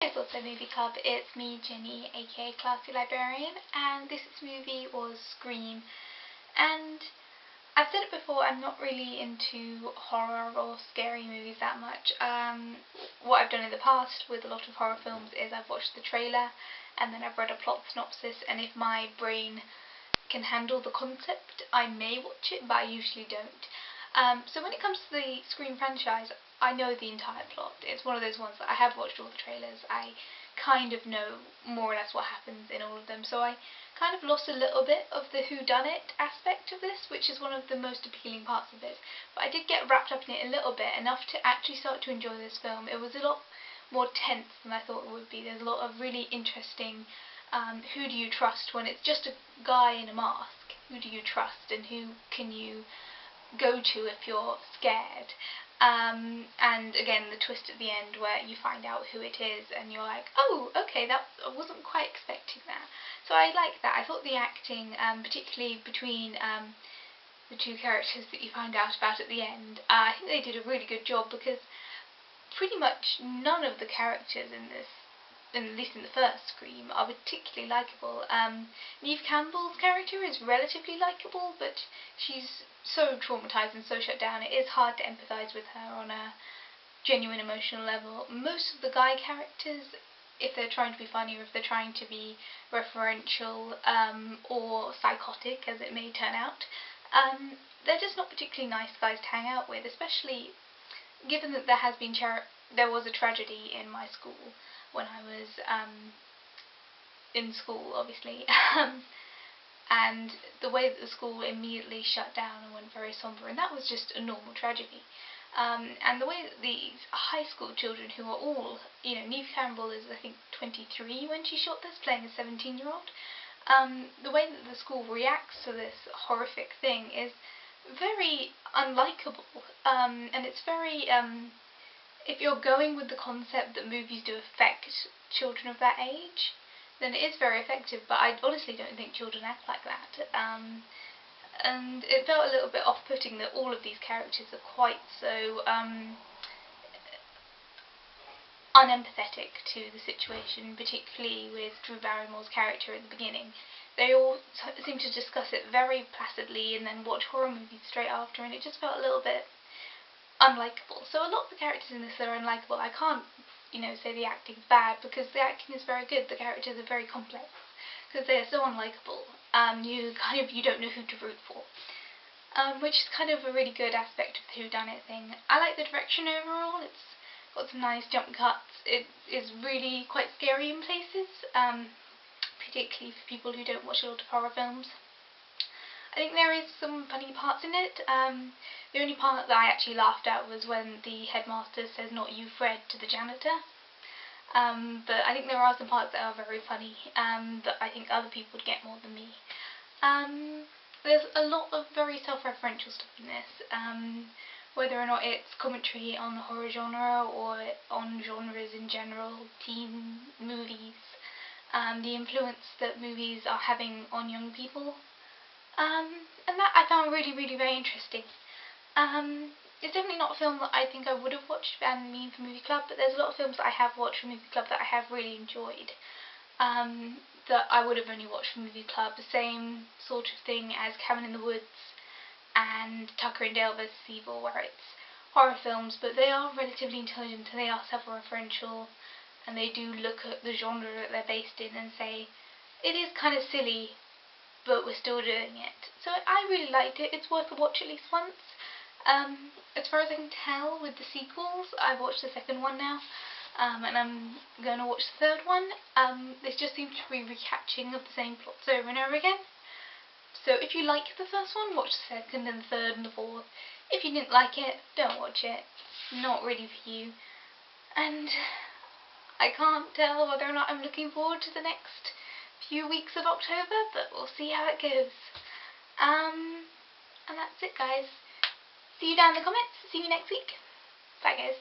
It's also Movie Club. It's me, Jenny, aka Classy Librarian, and this movie was Scream. And I've said it before, I'm not really into horror or scary movies that much. What I've done in the past with a lot of horror films is I've watched the trailer and then I've read a plot synopsis, and if my brain can handle the concept, I may watch it, but I usually don't. So when it comes to the Scream franchise, I know the entire plot. It's one of those ones that I have watched all the trailers. I kind of know more or less what happens in all of them. So I kind of lost a little bit of the whodunit aspect of this, which is one of the most appealing parts of this. But I did get wrapped up in it a little bit, enough to actually start to enjoy this film. It was a lot more tense than I thought it would be. There's a lot of really interesting who do you trust when it's just a guy in a mask? Who do you trust, and who can you go to if you're scared? And again, the twist at the end where you find out who it is and you're like, oh, okay, I wasn't quite expecting that. So I like that. I thought the acting, particularly between the two characters that you find out about at the end, I think they did a really good job, because pretty much none of the characters in this, at least in the first Scream, are particularly likeable. Neve Campbell's character is relatively likeable, but she's so traumatised and so shut down, it is hard to empathise with her on a genuine emotional level. Most of the guy characters, if they're trying to be funny or if they're trying to be referential or psychotic, as it may turn out, they're just not particularly nice guys to hang out with, especially given that there was a tragedy in my school when I was in school, obviously, and the way that the school immediately shut down and went very sombre, and that was just a normal tragedy. And the way that these high school children, who are all, Neve Campbell is, I think, 23 when she shot this, playing a 17-year-old, the way that the school reacts to this horrific thing is very unlikable, and it's very, if you're going with the concept that movies do affect children of that age, then it is very effective, but I honestly don't think children act like that. And it felt a little bit off-putting that all of these characters are quite so unempathetic to the situation, particularly with Drew Barrymore's character at the beginning. They all seem to discuss it very placidly and then watch horror movies straight after, and it just felt a little bit unlikable. So a lot of the characters in this are unlikable. I can't, say the acting's bad, because the acting is very good. The characters are very complex, because they are so unlikable. You don't know who to root for. Which is kind of a really good aspect of the whodunit thing. I like the direction overall. It's got some nice jump cuts. It is really quite scary in places, particularly for people who don't watch a lot of horror films. I think there is some funny parts in it. The only part that I actually laughed at was when the headmaster says, "Not you, Fred," to the janitor. But I think there are some parts that are very funny, that I think other people would get more than me. There's a lot of very self-referential stuff in this, whether or not it's commentary on the horror genre or on genres in general, teen movies, the influence that movies are having on young people. And that I found really, really very interesting. It's definitely not a film that I think I would have watched and mean for Movie Club, but there's a lot of films that I have watched for Movie Club that I have really enjoyed, that I would have only watched for Movie Club. The same sort of thing as Cabin in the Woods and Tucker and Dale vs. Evil, where it's horror films, but they are relatively intelligent and they are self-referential, and they do look at the genre that they're based in and say, it is kind of silly, but we're still doing it. So I really liked it. It's worth a watch at least once. As far as I can tell with the sequels, I've watched the second one now, and I'm going to watch the third one. They just seem to be recapturing of the same plots over and over again. So if you like the first one, watch the second and the third and the fourth. If you didn't like it, don't watch it. Not really for you. And I can't tell whether or not I'm looking forward to the next few weeks of October, but we'll see how it goes. And that's it, guys. See you down in the comments. See you next week. Bye, guys.